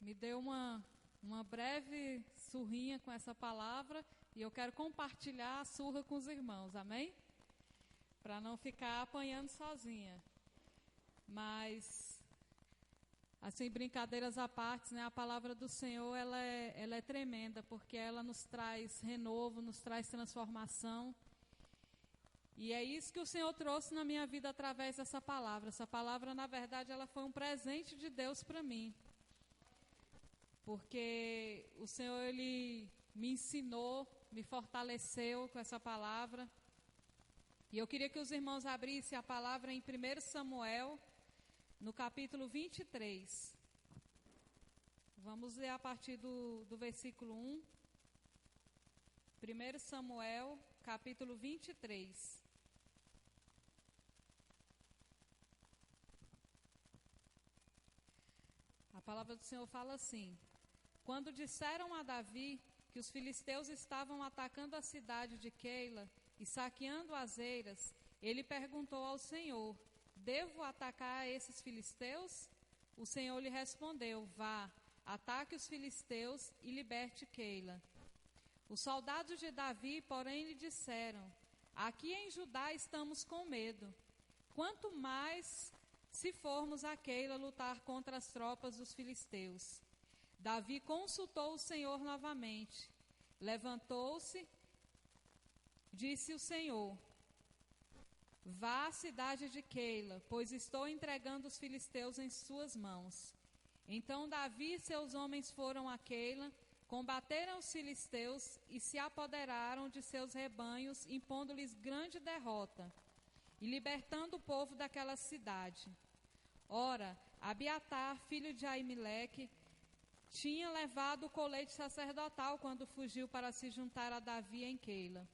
me deu uma breve surrinha com essa palavra e eu quero compartilhar a surra com os irmãos, amém? Para não ficar apanhando sozinha. Mas, assim, brincadeiras à parte, né? A palavra do Senhor, ela é tremenda, porque ela nos traz renovo, nos traz transformação. E é isso que o Senhor trouxe na minha vida através dessa palavra. Essa palavra, na verdade, ela foi um presente de Deus para mim. Porque o Senhor, Ele me ensinou, me fortaleceu com essa palavra. E eu queria que os irmãos abrissem a palavra em 1 Samuel, no capítulo 23. Vamos ler a partir do versículo 1. 1 Samuel, capítulo 23. A palavra do Senhor fala assim: Quando disseram a Davi que os filisteus estavam atacando a cidade de Keila e saqueando as eiras, ele perguntou ao Senhor: Devo atacar esses filisteus? O Senhor lhe respondeu: Vá, ataque os filisteus e liberte Keila. Os soldados de Davi, porém, lhe disseram: Aqui em Judá estamos com medo. Quanto mais se formos a Keila lutar contra as tropas dos filisteus. Davi consultou o Senhor novamente. Levantou-se, disse o Senhor: Vá à cidade de Keila, pois estou entregando os filisteus em suas mãos. Então Davi e seus homens foram a Keila, combateram os filisteus e se apoderaram de seus rebanhos, impondo-lhes grande derrota e libertando o povo daquela cidade. Ora, Abiatar, filho de Aimeleque, tinha levado o colete sacerdotal quando fugiu para se juntar a Davi em Keila.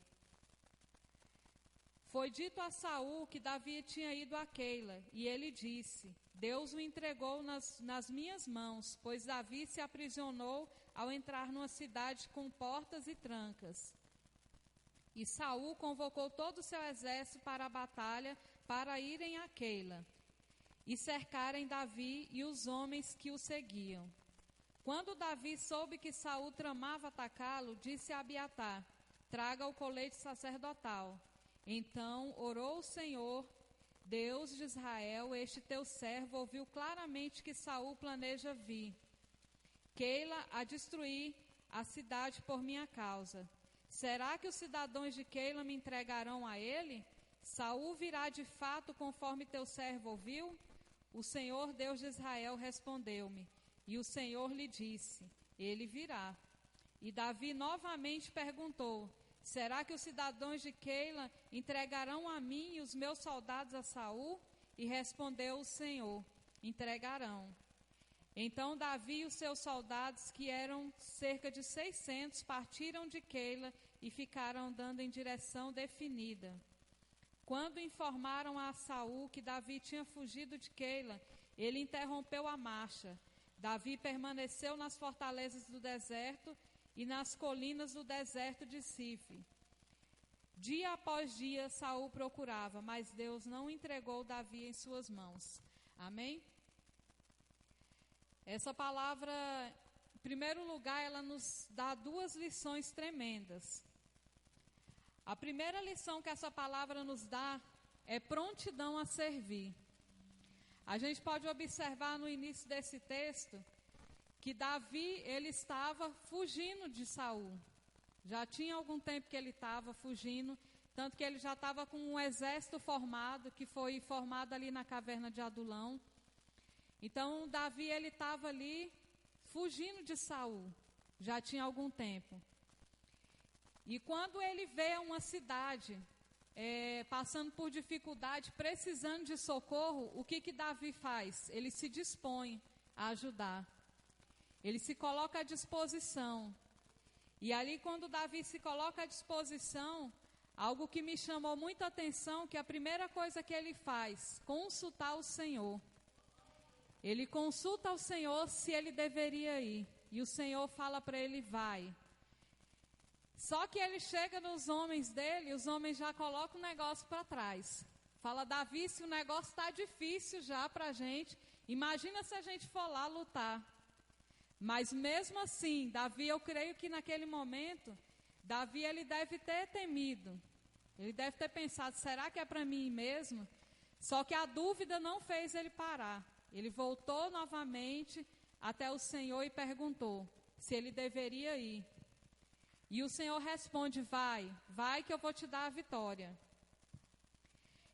Foi dito a Saul que Davi tinha ido a Keila, e ele disse: Deus o entregou nas minhas mãos, pois Davi se aprisionou ao entrar numa cidade com portas e trancas. E Saul convocou todo o seu exército para a batalha, para irem a Keila e cercarem Davi e os homens que o seguiam. Quando Davi soube que Saul tramava atacá-lo, disse a Abiatar: Traga o colete sacerdotal. Então orou o Senhor, Deus de Israel: Este teu servo ouviu claramente que Saul planeja vir Keila a destruir a cidade por minha causa. Será que os cidadãos de Keila me entregarão a ele? Saul virá de fato conforme teu servo ouviu? O Senhor, Deus de Israel, respondeu-me. E o Senhor lhe disse: Ele virá. E Davi novamente perguntou: Será que os cidadãos de Keila entregarão a mim e os meus soldados a Saul? E respondeu o Senhor: Entregarão. Então Davi e os seus soldados, que eram cerca de 600, partiram de Keila e ficaram andando em direção definida. Quando informaram a Saul que Davi tinha fugido de Keila, ele interrompeu a marcha. Davi permaneceu nas fortalezas do deserto e nas colinas do deserto de Sife. Dia após dia Saul procurava, mas Deus não entregou Davi em suas mãos. Amém? Essa palavra, em primeiro lugar, ela nos dá duas lições tremendas. A primeira lição que essa palavra nos dá é prontidão a servir. A gente pode observar no início desse texto que Davi, ele estava fugindo de Saul. Já tinha algum tempo que ele estava fugindo, tanto que ele já estava com um exército formado, que foi formado ali na caverna de Adulão. Então Davi, ele estava ali fugindo de Saul, já tinha algum tempo. E quando ele vê uma cidade passando por dificuldade, precisando de socorro, o que Davi faz? Ele se dispõe a ajudar. Ele se coloca à disposição. E ali, quando Davi se coloca à disposição, algo que me chamou muita atenção, que a primeira coisa que ele faz, consultar o Senhor. Ele consulta o Senhor se ele deveria ir. E o Senhor fala para ele: vai. Só que ele chega nos homens dele, os homens já colocam o negócio para trás. Fala: Davi, se o negócio está difícil já para a gente, imagina se a gente for lá lutar. Mas mesmo assim, Davi, eu creio que naquele momento, Davi ele deve ter temido. Ele deve ter pensado, será que é para mim mesmo? Só que a dúvida não fez ele parar. Ele voltou novamente até o Senhor e perguntou se ele deveria ir. E o Senhor responde, vai que eu vou te dar a vitória.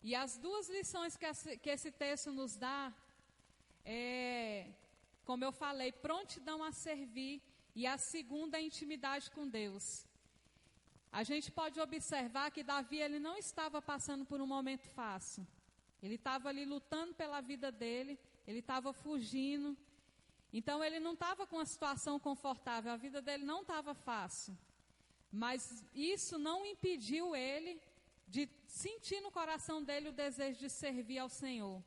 E as duas lições que esse texto nos dá como eu falei, prontidão a servir, e a segunda é intimidade com Deus. A gente pode observar que Davi ele não estava passando por um momento fácil. Ele estava ali lutando pela vida dele, ele estava fugindo. Então ele não estava com uma situação confortável, a vida dele não estava fácil. Mas isso não impediu ele de sentir no coração dele o desejo de servir ao Senhor.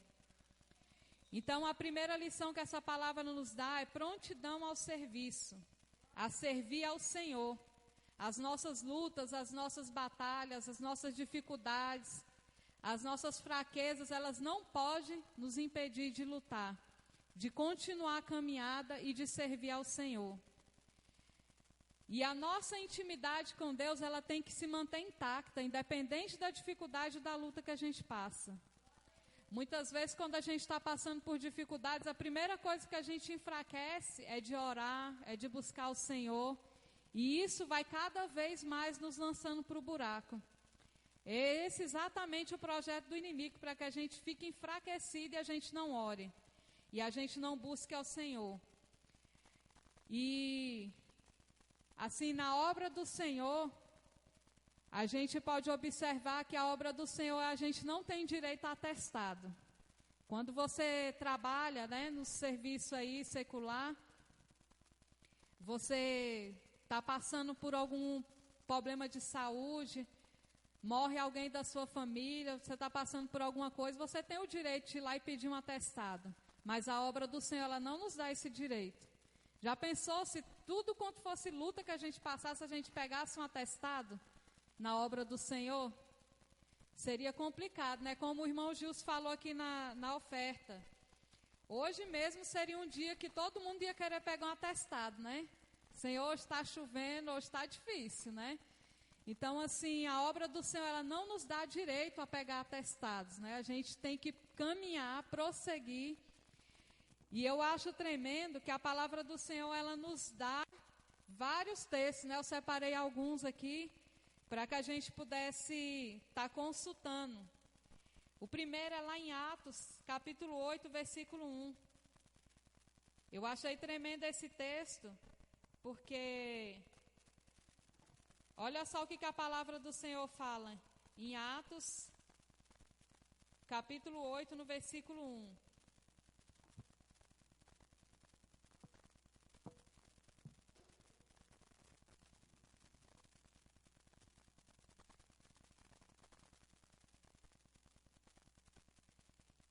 Então a primeira lição que essa palavra nos dá é prontidão ao serviço, a servir ao Senhor. As nossas lutas, as nossas batalhas, as nossas dificuldades, as nossas fraquezas, elas não podem nos impedir de lutar, de continuar a caminhada e de servir ao Senhor. E a nossa intimidade com Deus, ela tem que se manter intacta, independente da dificuldade e da luta que a gente passa. Muitas vezes, quando a gente está passando por dificuldades, a primeira coisa que a gente enfraquece é de orar, é de buscar o Senhor. E isso vai cada vez mais nos lançando para o buraco. É esse exatamente o projeto do inimigo, para que a gente fique enfraquecido e a gente não ore. E a gente não busque ao Senhor. E, assim, na obra do Senhor, a gente pode observar que a obra do Senhor a gente não tem direito a atestado. Quando você trabalha, no serviço aí secular, você está passando por algum problema de saúde, morre alguém da sua família, você está passando por alguma coisa, você tem o direito de ir lá e pedir um atestado. Mas a obra do Senhor, ela não nos dá esse direito. Já pensou se tudo quanto fosse luta que a gente passasse, a gente pegasse um atestado na obra do Senhor? Seria complicado, né? Como o irmão Gilson falou aqui na oferta. Hoje mesmo seria um dia que todo mundo ia querer pegar um atestado, né? Senhor, hoje está chovendo, hoje está difícil, né? Então, assim, a obra do Senhor, ela não nos dá direito a pegar atestados, né? A gente tem que caminhar, prosseguir. E eu acho tremendo que a palavra do Senhor, ela nos dá vários textos, né? Eu separei alguns aqui para que a gente pudesse estar consultando. O primeiro é lá em Atos, capítulo 8, versículo 1. Eu achei tremendo esse texto, porque olha só o que a palavra do Senhor fala em Atos, capítulo 8, no versículo 1.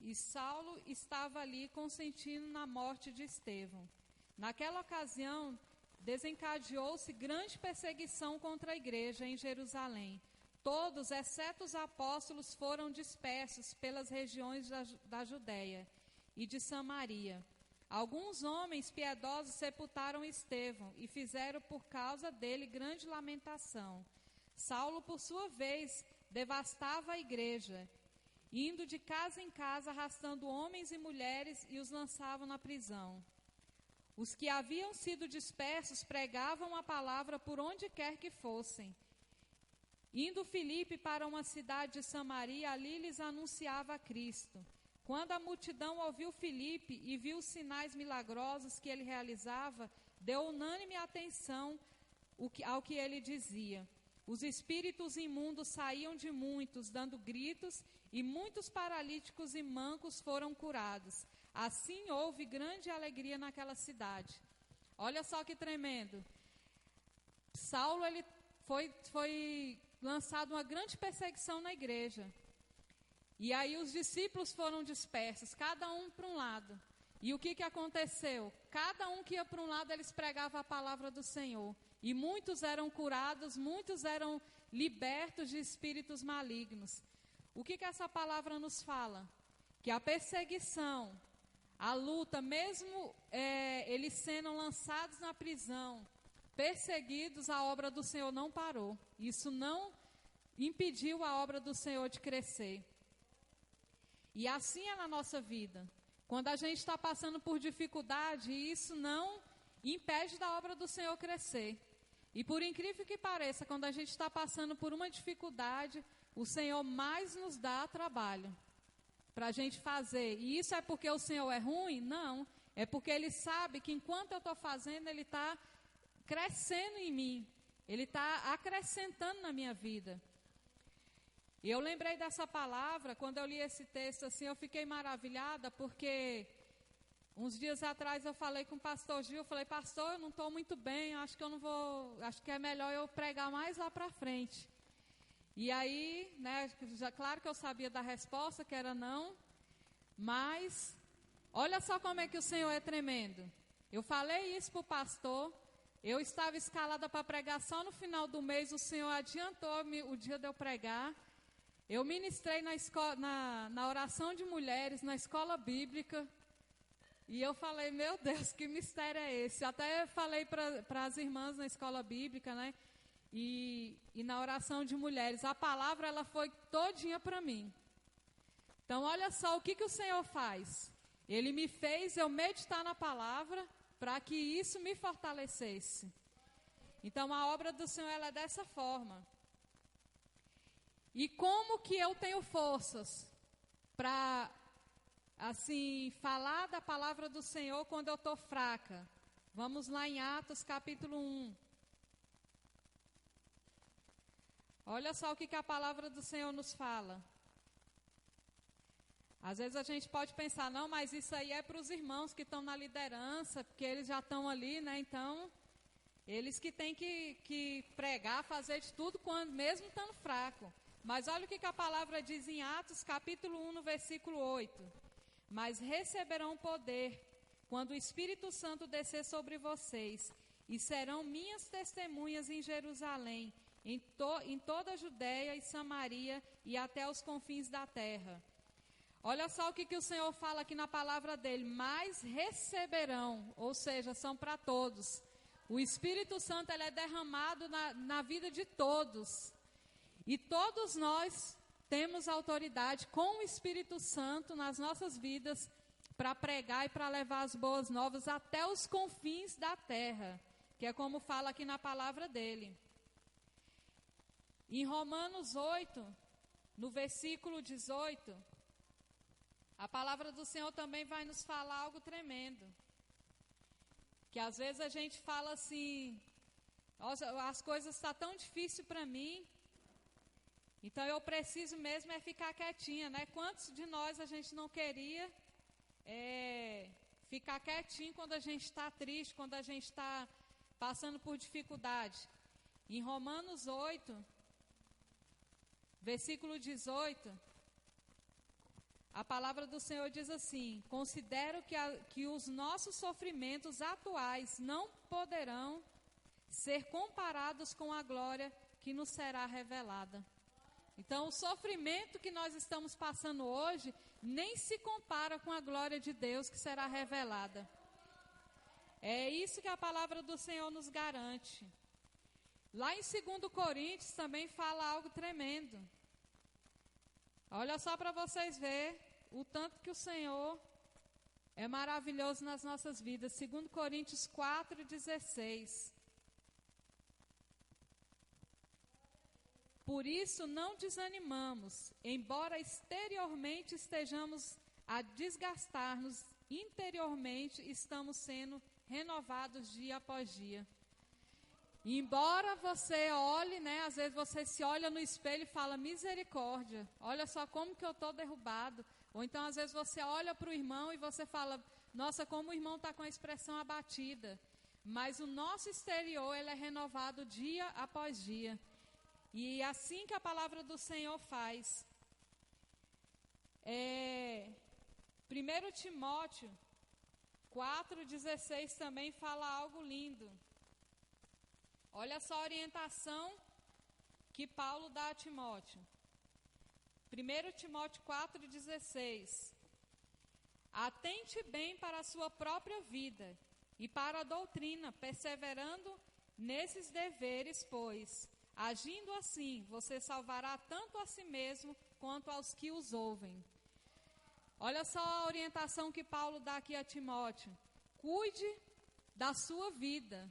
E Saulo estava ali consentindo na morte de Estevão. Naquela ocasião, desencadeou-se grande perseguição contra a igreja em Jerusalém. Todos, exceto os apóstolos, foram dispersos pelas regiões da Judéia e de Samaria. Alguns homens piedosos sepultaram Estevão e fizeram por causa dele grande lamentação. Saulo, por sua vez, devastava a igreja, indo de casa em casa, arrastando homens e mulheres, e os lançavam na prisão. Os que haviam sido dispersos pregavam a palavra por onde quer que fossem. Indo Filipe para uma cidade de Samaria, ali lhes anunciava a Cristo. Quando a multidão ouviu Filipe e viu os sinais milagrosos que ele realizava, deu unânime atenção ao que ele dizia. Os espíritos imundos saíam de muitos, dando gritos, e muitos paralíticos e mancos foram curados. Assim houve grande alegria naquela cidade. Olha só que tremendo. Saulo, ele foi lançado uma grande perseguição na igreja. E aí os discípulos foram dispersos, cada um para um lado. E o que aconteceu? Cada um que ia para um lado, eles pregavam a palavra do Senhor. E muitos eram curados, muitos eram libertos de espíritos malignos. O que essa palavra nos fala? Que a perseguição, a luta, mesmo eles sendo lançados na prisão, perseguidos, a obra do Senhor não parou. Isso não impediu a obra do Senhor de crescer. E assim é na nossa vida. Quando a gente está passando por dificuldade, isso não impede da obra do Senhor crescer. E por incrível que pareça, quando a gente está passando por uma dificuldade, o Senhor mais nos dá trabalho para a gente fazer. E isso é porque o Senhor é ruim? Não. É porque Ele sabe que enquanto eu estou fazendo, Ele está crescendo em mim. Ele está acrescentando na minha vida. E eu lembrei dessa palavra, quando eu li esse texto assim, eu fiquei maravilhada, porque uns dias atrás eu falei com o pastor Gil, eu falei, pastor, eu não estou muito bem, acho que é melhor eu pregar mais lá para frente. E aí, né, claro que eu sabia da resposta, que era não, mas olha só como é que o Senhor é tremendo. Eu falei isso para o pastor, eu estava escalada para pregar só no final do mês, o Senhor adiantou o dia de eu pregar. Eu ministrei na oração de mulheres, na escola bíblica, e eu falei, meu Deus, que mistério é esse? Até falei para as irmãs na escola bíblica, né? E na oração de mulheres, a palavra ela foi todinha para mim. Então, olha só o que o Senhor faz. Ele me fez eu meditar na palavra para que isso me fortalecesse. Então, a obra do Senhor ela é dessa forma. E como que eu tenho forças para, assim, falar da palavra do Senhor quando eu estou fraca? Vamos lá em Atos capítulo 1. Olha só o que a palavra do Senhor nos fala. Às vezes a gente pode pensar, não, mas isso aí é para os irmãos que estão na liderança, porque eles já estão ali, né? Então, eles que têm que pregar, fazer de tudo, mesmo estando fraco. Mas olha o que a palavra diz em Atos, capítulo 1, no versículo 8. Mas receberão poder quando o Espírito Santo descer sobre vocês, e serão minhas testemunhas em Jerusalém, em toda a Judéia e Samaria e até os confins da terra. Olha só o que o Senhor fala aqui na palavra dele. Mas receberão, ou seja, são para todos. O Espírito Santo ele é derramado na vida de todos. E todos nós temos autoridade com o Espírito Santo nas nossas vidas para pregar e para levar as boas novas até os confins da terra, que é como fala aqui na palavra dele. Em Romanos 8, no versículo 18, a palavra do Senhor também vai nos falar algo tremendo. Que às vezes a gente fala assim, as coisas estão tão difíceis para mim, então eu preciso mesmo é ficar quietinha, né? Quantos de nós a gente não queria ficar quietinho quando a gente está triste, quando a gente está passando por dificuldade? Em Romanos 8, versículo 18, a palavra do Senhor diz assim: considero que os nossos sofrimentos atuais não poderão ser comparados com a glória que nos será revelada. Então, o sofrimento que nós estamos passando hoje nem se compara com a glória de Deus que será revelada. É isso que a palavra do Senhor nos garante. Lá em 2 Coríntios também fala algo tremendo. Olha só para vocês verem o tanto que o Senhor é maravilhoso nas nossas vidas. 2 Coríntios 4,16. Por isso não desanimamos, embora exteriormente estejamos a desgastar-nos, interiormente estamos sendo renovados dia após dia. Embora você olhe, né, às vezes você se olha no espelho e fala, misericórdia, olha só como que eu estou derrubado. Ou então às vezes você olha para o irmão e você fala, nossa, como o irmão está com a expressão abatida. Mas o nosso exterior, ele é renovado dia após dia. E assim que a palavra do Senhor faz. 1 Timóteo 4,16 também fala algo lindo. Olha só a orientação que Paulo dá a Timóteo. 1 Timóteo 4,16. Atente bem para a sua própria vida e para a doutrina, perseverando nesses deveres, pois, agindo assim, você salvará tanto a si mesmo quanto aos que os ouvem. Olha só a orientação que Paulo dá aqui a Timóteo. Cuide da sua vida,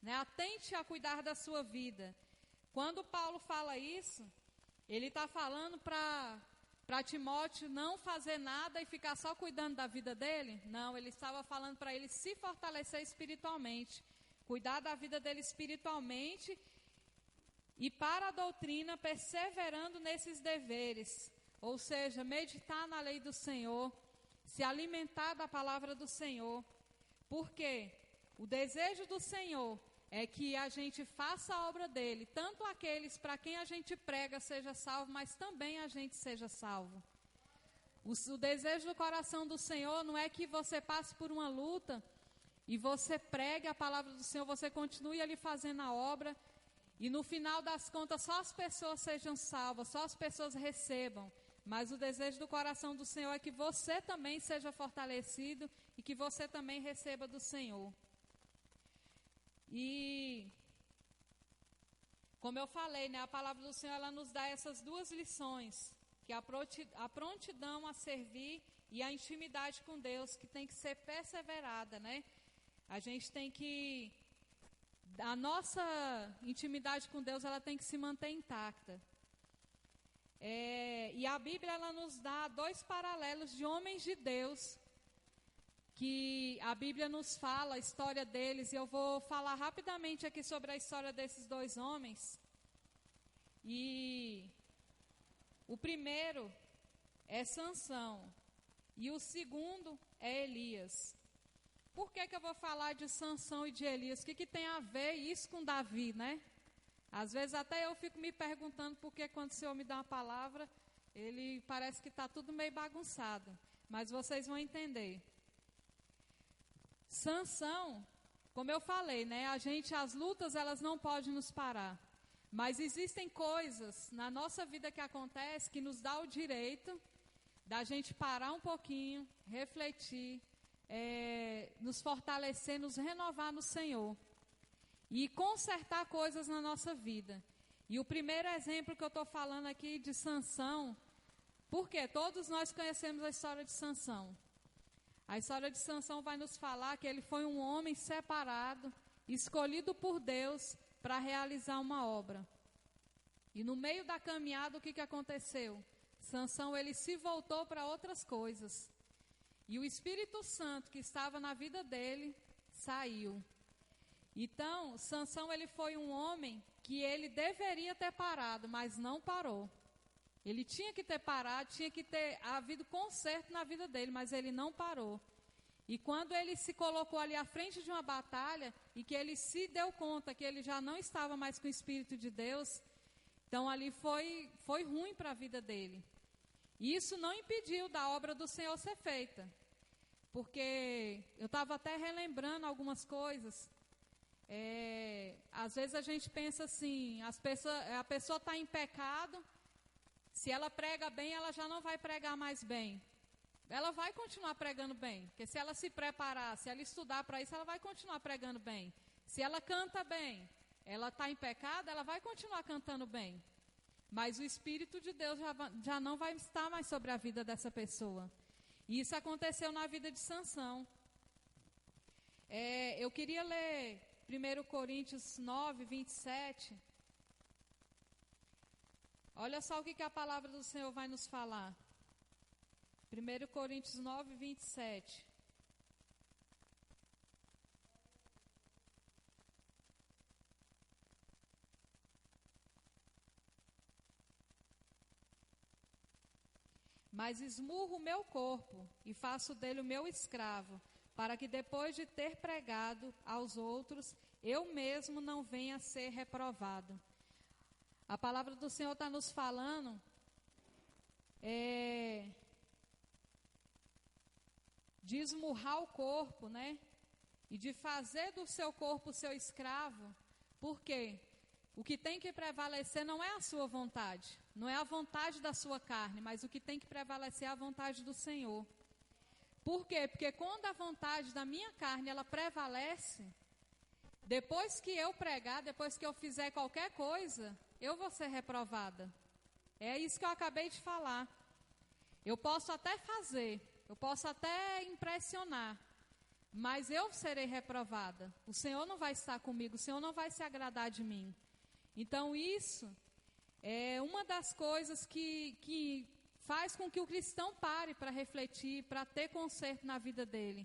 né? Atente a cuidar da sua vida. Quando Paulo fala isso, ele está falando para Timóteo não fazer nada e ficar só cuidando da vida dele? Não, ele estava falando para ele se fortalecer espiritualmente, cuidar da vida dele espiritualmente e para a doutrina, perseverando nesses deveres, ou seja, meditar na lei do Senhor, se alimentar da palavra do Senhor, porque o desejo do Senhor é que a gente faça a obra dele, tanto aqueles para quem a gente prega seja salvo, mas também a gente seja salvo. O desejo do coração do Senhor não é que você passe por uma luta e você pregue a palavra do Senhor, você continue ali fazendo a obra e no final das contas só as pessoas sejam salvas, só as pessoas recebam. Mas o desejo do coração do Senhor é que você também seja fortalecido e que você também receba do Senhor. E, como eu falei, né, a palavra do Senhor ela nos dá essas duas lições, que é a prontidão a servir e a intimidade com Deus, que tem que ser perseverada, né? A gente tem que... A nossa intimidade com Deus ela tem que se manter intacta. E a Bíblia ela nos dá dois paralelos de homens de Deus, que a Bíblia nos fala a história deles, e eu vou falar rapidamente aqui sobre a história desses dois homens. E o primeiro é Sansão, e o segundo é Elias. Por que eu vou falar de Sansão e de Elias? O que tem a ver isso com Davi, né? Às vezes até eu fico me perguntando por que quando o Senhor me dá uma palavra, ele parece que está tudo meio bagunçado. Mas vocês vão entender. Sansão, como eu falei, né? As lutas elas não podem nos parar. Mas existem coisas na nossa vida que acontecem que nos dá o direito da gente parar um pouquinho, refletir, nos fortalecer, nos renovar no Senhor. E consertar coisas na nossa vida. E o primeiro exemplo que eu estou falando aqui de Sansão, porque todos nós conhecemos a história de Sansão. A história de Sansão vai nos falar que ele foi um homem separado, escolhido por Deus para realizar uma obra. E no meio da caminhada, o que aconteceu? Sansão, ele se voltou para outras coisas. E o Espírito Santo que estava na vida dele, saiu. Então, Sansão ele foi um homem que ele deveria ter parado, mas não parou. Ele tinha que ter parado, tinha que ter havido conserto na vida dele, mas ele não parou. E quando ele se colocou ali à frente de uma batalha, e que ele se deu conta que ele já não estava mais com o Espírito de Deus, então ali foi ruim para a vida dele. E isso não impediu da obra do Senhor ser feita. Porque eu estava até relembrando algumas coisas. Às vezes a gente pensa assim, a pessoa está em pecado, se ela prega bem, ela já não vai pregar mais bem. Ela vai continuar pregando bem, porque se ela se preparar, se ela estudar para isso, ela vai continuar pregando bem. Se ela canta bem, ela está em pecado, ela vai continuar cantando bem. Mas o Espírito de Deus já não vai estar mais sobre a vida dessa pessoa. E isso aconteceu na vida de Sansão. Eu queria ler 1 Coríntios 9, 27. Olha só o que a palavra do Senhor vai nos falar. 1 Coríntios 9, 27. Mas esmurro o meu corpo e faço dele o meu escravo, para que depois de ter pregado aos outros, eu mesmo não venha a ser reprovado. A palavra do Senhor está nos falando de esmurrar o corpo, né? E de fazer do seu corpo o seu escravo. Por quê? O que tem que prevalecer não é a sua vontade, não é a vontade da sua carne, mas o que tem que prevalecer é a vontade do Senhor. Por quê? Porque quando a vontade da minha carne, ela prevalece, depois que eu pregar, depois que eu fizer qualquer coisa, eu vou ser reprovada. É isso que eu acabei de falar. Eu posso até fazer, eu posso até impressionar, mas eu serei reprovada. O Senhor não vai estar comigo, o Senhor não vai se agradar de mim. Então isso é uma das coisas que faz com que o cristão pare para refletir, para ter conserto na vida dele.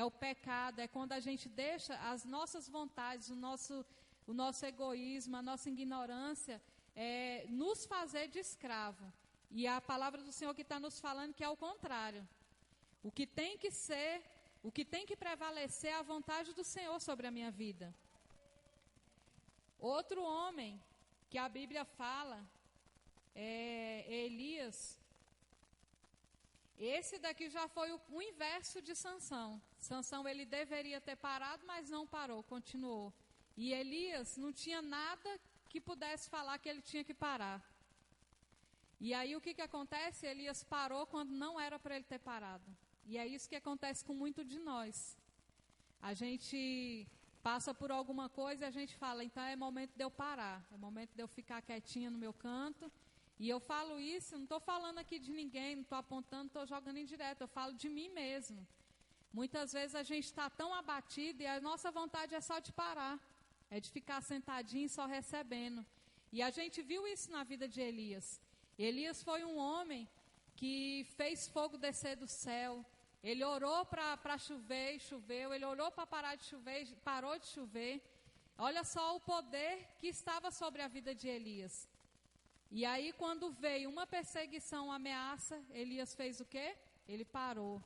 É o pecado, é quando a gente deixa as nossas vontades, o nosso egoísmo, a nossa ignorância, nos fazer de escravo. E a palavra do Senhor que está nos falando que é o contrário. O que tem que ser, o que tem que prevalecer é a vontade do Senhor sobre a minha vida. Outro homem que a Bíblia fala é Elias. Esse daqui já foi o inverso de Sansão. Sansão, ele deveria ter parado, mas não parou, continuou. E Elias não tinha nada que pudesse falar que ele tinha que parar. E aí o que acontece? Elias parou quando não era para ele ter parado. E é isso que acontece com muito de nós. A gente passa por alguma coisa e a gente fala, então é momento de eu parar, é momento de eu ficar quietinha no meu canto. E eu falo isso, não estou falando aqui de ninguém, não estou apontando, estou jogando indireto, eu falo de mim mesmo. Muitas vezes a gente está tão abatido e a nossa vontade é só de parar, é de ficar sentadinho só recebendo. E a gente viu isso na vida de Elias. Elias foi um homem que fez fogo descer do céu, ele orou para chover e choveu, ele orou para parar de chover e parou de chover. Olha só o poder que estava sobre a vida de Elias. E aí, quando veio uma perseguição, uma ameaça, Elias fez o quê? Ele parou.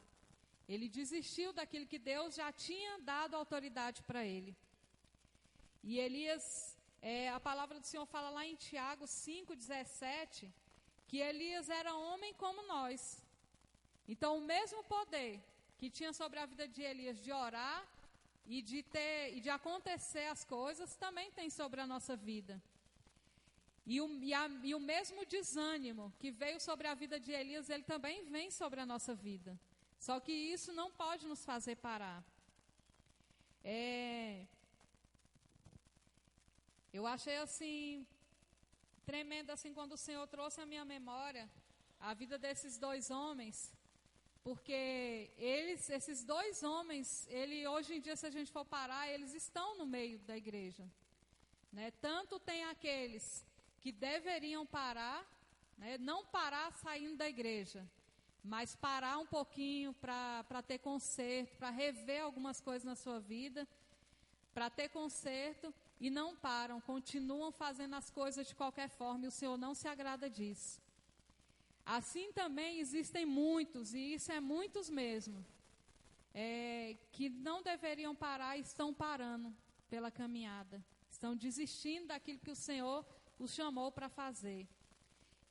Ele desistiu daquilo que Deus já tinha dado autoridade para ele. E Elias, a palavra do Senhor fala lá em Tiago 5,17, que Elias era homem como nós. Então, o mesmo poder que tinha sobre a vida de Elias de orar e de acontecer as coisas, também tem sobre a nossa vida. E o mesmo desânimo que veio sobre a vida de Elias, ele também vem sobre a nossa vida. Só que isso não pode nos fazer parar. Eu achei assim, tremendo assim, quando o Senhor trouxe à minha memória a vida desses dois homens. Porque esses dois homens, hoje em dia, se a gente for parar, eles estão no meio da igreja. Né? Tanto tem aqueles que deveriam parar, né? Não parar saindo da igreja, mas parar um pouquinho para ter conserto, para rever algumas coisas na sua vida, para ter conserto, e não param, continuam fazendo as coisas de qualquer forma, e o Senhor não se agrada disso. Assim também existem muitos, e isso é muitos mesmo, que não deveriam parar e estão parando pela caminhada, estão desistindo daquilo que o Senhor os chamou para fazer.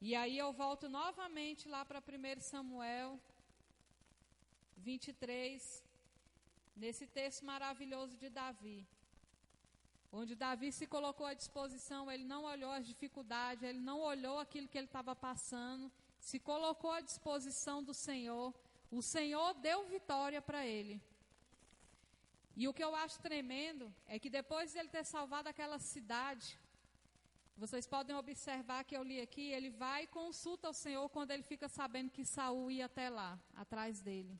E aí eu volto novamente lá para 1 Samuel 23, nesse texto maravilhoso de Davi, onde Davi se colocou à disposição, ele não olhou as dificuldades, ele não olhou aquilo que ele estava passando, se colocou à disposição do Senhor, o Senhor deu vitória para ele. E o que eu acho tremendo é que depois de ele ter salvado aquela cidade, vocês podem observar que eu li aqui, ele vai e consulta o Senhor quando ele fica sabendo que Saul ia até lá, atrás dele.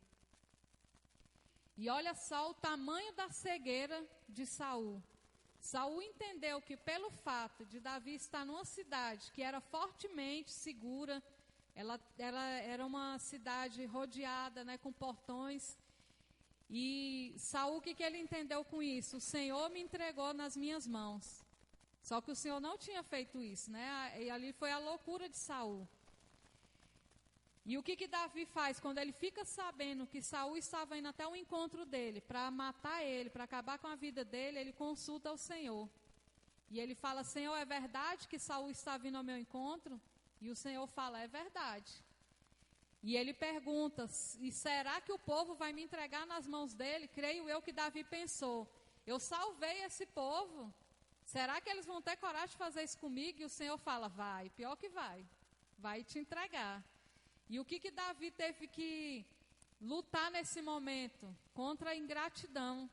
E olha só o tamanho da cegueira de Saul. Saul entendeu que pelo fato de Davi estar numa cidade que era fortemente segura, ela era uma cidade rodeada, né, com portões. E Saul, o que ele entendeu com isso? O Senhor me entregou nas minhas mãos. Só que o Senhor não tinha feito isso, né? E ali foi a loucura de Saul. E o que Davi faz? Quando ele fica sabendo que Saul estava indo até o encontro dele, para matar ele, para acabar com a vida dele, ele consulta o Senhor. E ele fala, Senhor, é verdade que Saul está vindo ao meu encontro? E o Senhor fala, é verdade. E ele pergunta, e será que o povo vai me entregar nas mãos dele? Creio eu que Davi pensou, eu salvei esse povo, será que eles vão ter coragem de fazer isso comigo? E o Senhor fala, vai, pior que vai te entregar. E o que Davi teve lutar nesse momento contra a ingratidão.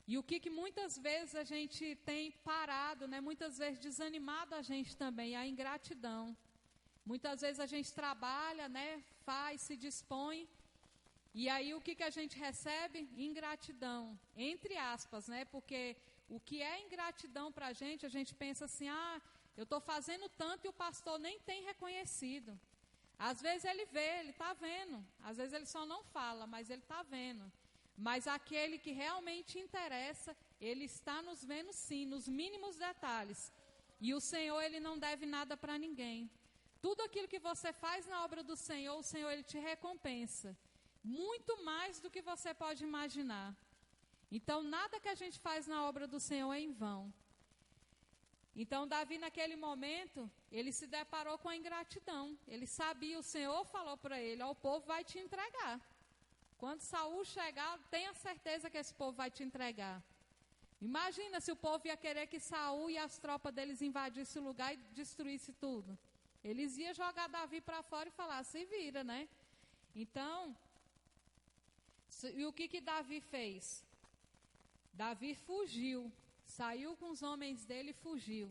E o que muitas vezes a gente tem parado, né? Muitas vezes desanimado a gente também, a ingratidão. Muitas vezes a gente trabalha, né? Faz, se dispõe. E aí o que a gente recebe? Ingratidão, entre aspas, né? Porque o que é ingratidão para a gente pensa assim, eu estou fazendo tanto e o pastor nem tem reconhecido. Às vezes ele vê, ele está vendo. Às vezes ele só não fala, mas ele está vendo. Mas aquele que realmente interessa, ele está nos vendo sim, nos mínimos detalhes. E o Senhor, ele não deve nada para ninguém. Tudo aquilo que você faz na obra do Senhor, o Senhor, ele te recompensa. Muito mais do que você pode imaginar. Então, nada que a gente faz na obra do Senhor é em vão. Então, Davi, naquele momento, ele se deparou com a ingratidão. Ele sabia, o Senhor falou para ele, o povo vai te entregar. Quando Saul chegar, tenha certeza que esse povo vai te entregar. Imagina se o povo ia querer que Saul e as tropas deles invadissem o lugar e destruíssem tudo. Eles iam jogar Davi para fora e falar, se vira, né? Então, e o que Davi fez? Davi fugiu, saiu com os homens dele e fugiu.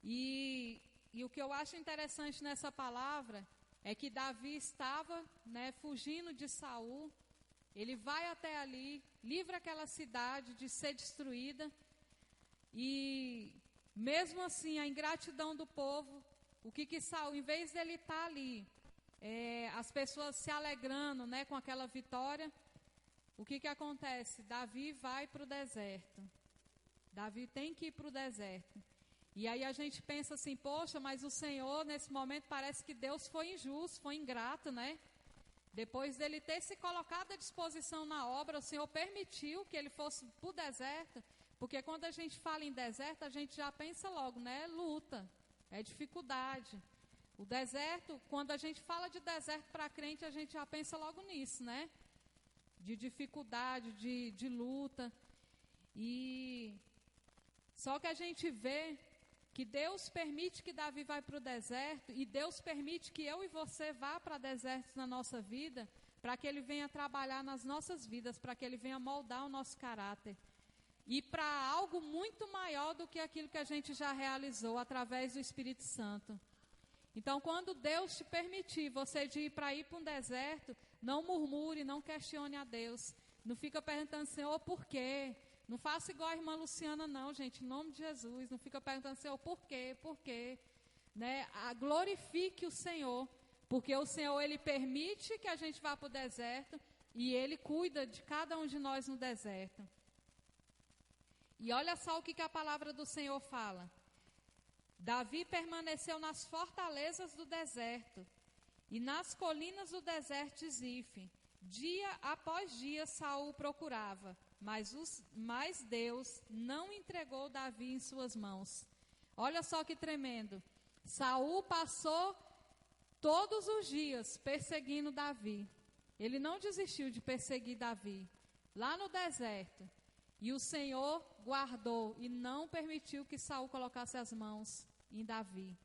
E o que eu acho interessante nessa palavra é que Davi estava, né, fugindo de Saul. Ele vai até ali, livra aquela cidade de ser destruída. E mesmo assim, a ingratidão do povo, o que Saul, em vez dele estar ali, as pessoas se alegrando, né, com aquela vitória, o que acontece? Davi vai para o deserto. Davi tem que ir para o deserto. E aí a gente pensa assim, poxa, mas o Senhor, nesse momento, parece que Deus foi injusto, foi ingrato, né? Depois dele ter se colocado à disposição na obra, o Senhor permitiu que ele fosse para o deserto, porque quando a gente fala em deserto, a gente já pensa logo, né? Luta, é dificuldade. O deserto, quando a gente fala de deserto para crente, a gente já pensa logo nisso, né? De dificuldade, de luta. E só que a gente vê que Deus permite que Davi vá para o deserto e Deus permite que eu e você vá para desertos na nossa vida, para que Ele venha trabalhar nas nossas vidas, para que Ele venha moldar o nosso caráter. E para algo muito maior do que aquilo que a gente já realizou através do Espírito Santo. Então, quando Deus te permitir você de ir para um deserto, não murmure, não questione a Deus. Não fica perguntando, Senhor, por quê? Não faça igual a irmã Luciana, não, gente, em nome de Jesus. Não fica perguntando, Senhor, por quê? Né? Glorifique o Senhor, porque o Senhor, Ele permite que a gente vá para o deserto e Ele cuida de cada um de nós no deserto. E olha só o que a palavra do Senhor fala. Davi permaneceu nas fortalezas do deserto e nas colinas do deserto de Zif. Dia após dia Saul procurava, mas Deus não entregou Davi em suas mãos. Olha só que tremendo. Saul passou todos os dias perseguindo Davi. Ele não desistiu de perseguir Davi lá no deserto. E o Senhor guardou e não permitiu que Saul colocasse as mãos em Davi.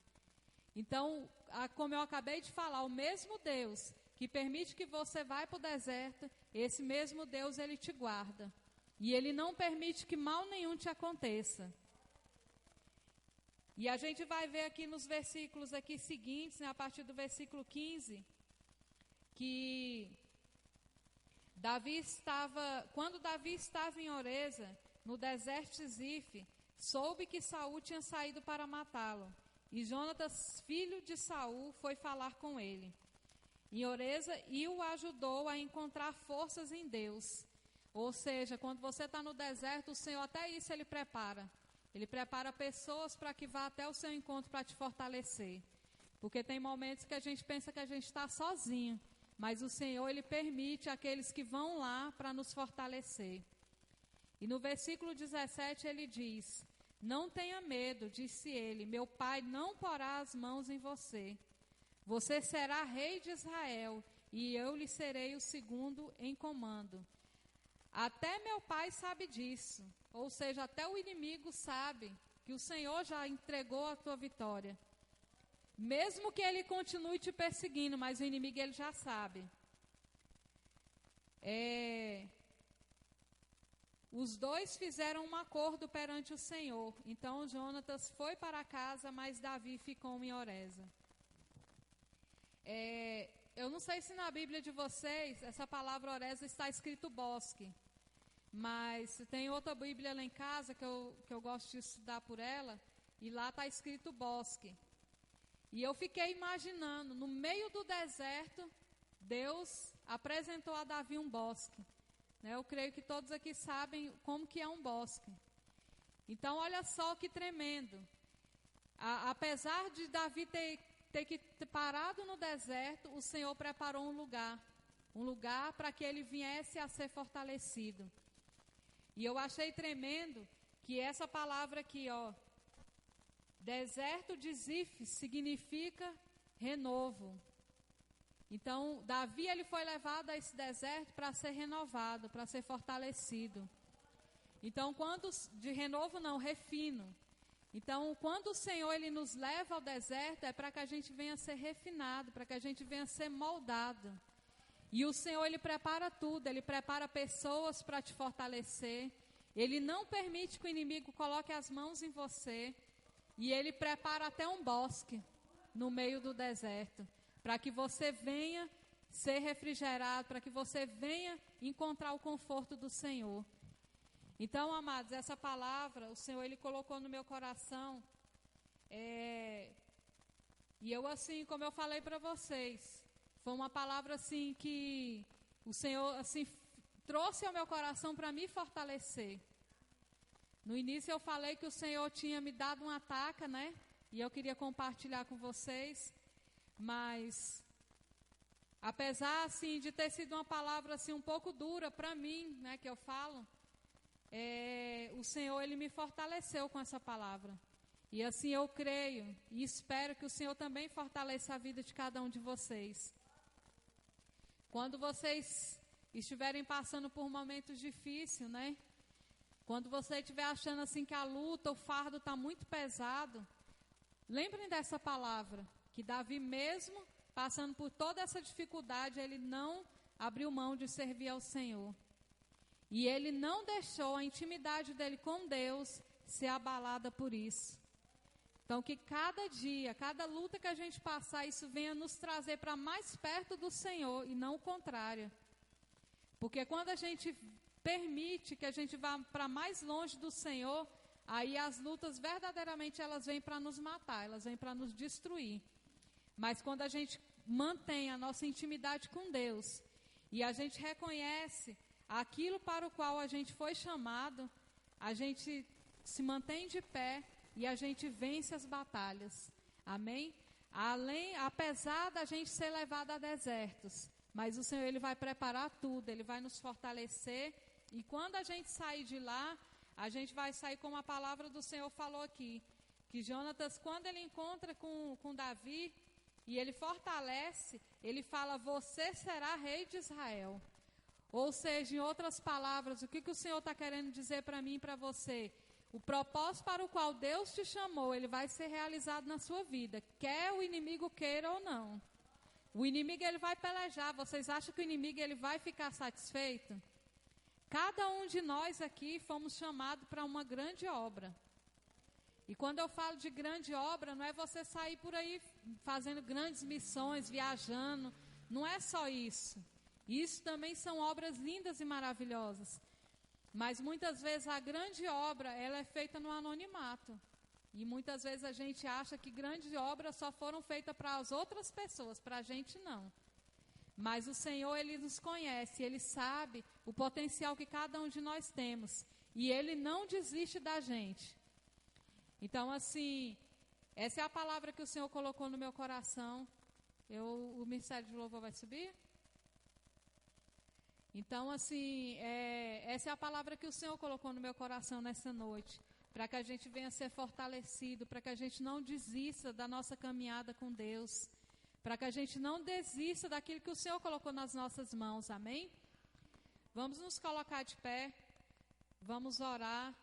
Então, como eu acabei de falar, o mesmo Deus que permite que você vá para o deserto, esse mesmo Deus, Ele te guarda. E Ele não permite que mal nenhum te aconteça. E a gente vai ver aqui nos versículos aqui seguintes, né, a partir do versículo 15, que quando Davi estava em Oreza, no deserto de Zif, soube que Saul tinha saído para matá-lo. E Jonatas, filho de Saul, foi falar com ele em Oreza e o ajudou a encontrar forças em Deus. Ou seja, quando você está no deserto, o Senhor até isso Ele prepara. Ele prepara pessoas para que vá até o seu encontro para te fortalecer. Porque tem momentos que a gente pensa que a gente está sozinho. Mas o Senhor, Ele permite aqueles que vão lá para nos fortalecer. E no versículo 17 ele diz: não tenha medo, disse ele, meu pai não porá as mãos em você. Você será rei de Israel, e eu lhe serei o segundo em comando. Até meu pai sabe disso, ou seja, até o inimigo sabe que o Senhor já entregou a tua vitória. Mesmo que ele continue te perseguindo, mas o inimigo ele já sabe. os dois fizeram um acordo perante o Senhor. Então Jonatas foi para casa, mas Davi ficou em Oreza. Eu não sei se na Bíblia de vocês, essa palavra Oreza está escrito bosque. Mas tem outra Bíblia lá em casa que eu gosto de estudar por ela, e lá está escrito bosque. E eu fiquei imaginando, no meio do deserto, Deus apresentou a Davi um bosque. Eu creio que todos aqui sabem como que é um bosque. Então, olha só que tremendo. Apesar de Davi ter que ter parado no deserto, o Senhor preparou um lugar para que ele viesse a ser fortalecido. E eu achei tremendo que essa palavra aqui, deserto de Zif, significa renovo. Então, Davi ele foi levado a esse deserto para ser renovado, para ser fortalecido. Então, de renovo não, refino. Então, quando o Senhor ele nos leva ao deserto, é para que a gente venha ser refinado, para que a gente venha ser moldado. E o Senhor, Ele prepara tudo, Ele prepara pessoas para te fortalecer. Ele não permite que o inimigo coloque as mãos em você. E Ele prepara até um bosque no meio do deserto, para que você venha ser refrigerado, para que você venha encontrar o conforto do Senhor. Então, amados, essa palavra, o Senhor, Ele colocou no meu coração. E eu, assim, como eu falei para vocês, foi uma palavra assim que o Senhor assim trouxe ao meu coração para me fortalecer. No início eu falei que o Senhor tinha me dado uma taca, né? E eu queria compartilhar com vocês. Mas apesar assim de ter sido uma palavra assim um pouco dura para mim, né? Que eu falo, o Senhor ele me fortaleceu com essa palavra. E assim eu creio e espero que o Senhor também fortaleça a vida de cada um de vocês. Quando vocês estiverem passando por momentos difíceis, né? Quando você estiver achando assim que a luta, o fardo está muito pesado, lembrem dessa palavra, que Davi mesmo passando por toda essa dificuldade, ele não abriu mão de servir ao Senhor. E ele não deixou a intimidade dele com Deus ser abalada por isso. Então, que cada dia, cada luta que a gente passar, isso venha nos trazer para mais perto do Senhor e não o contrário. Porque quando a gente permite que a gente vá para mais longe do Senhor, aí as lutas verdadeiramente elas vêm para nos matar, elas vêm para nos destruir. Mas quando a gente mantém a nossa intimidade com Deus e a gente reconhece aquilo para o qual a gente foi chamado, a gente se mantém de pé e a gente vence as batalhas. Amém? Apesar da gente ser levado a desertos, mas o Senhor ele vai preparar tudo, Ele vai nos fortalecer. E quando a gente sair de lá, a gente vai sair como a palavra do Senhor falou aqui. Que Jonatas, quando ele encontra com Davi e ele fortalece, ele fala, você será rei de Israel. Ou seja, em outras palavras, o que o Senhor está querendo dizer para mim e para você? O propósito para o qual Deus te chamou, ele vai ser realizado na sua vida, quer o inimigo queira ou não. O inimigo ele vai pelejar, vocês acham que o inimigo ele vai ficar satisfeito? Cada um de nós aqui fomos chamados para uma grande obra. E quando eu falo de grande obra, não é você sair por aí fazendo grandes missões, viajando, não é só isso. Isso também são obras lindas e maravilhosas. Mas muitas vezes a grande obra, ela é feita no anonimato. E muitas vezes a gente acha que grandes obras só foram feitas para as outras pessoas, para a gente não. Mas o Senhor, Ele nos conhece, Ele sabe o potencial que cada um de nós temos. E Ele não desiste da gente. Então, assim, essa é a palavra que o Senhor colocou no meu coração. O Ministério de Louvor vai subir? Então, assim, essa é a palavra que o Senhor colocou no meu coração nessa noite, para que a gente venha ser fortalecido, para que a gente não desista da nossa caminhada com Deus, para que a gente não desista daquilo que o Senhor colocou nas nossas mãos, amém? Vamos nos colocar de pé, vamos orar.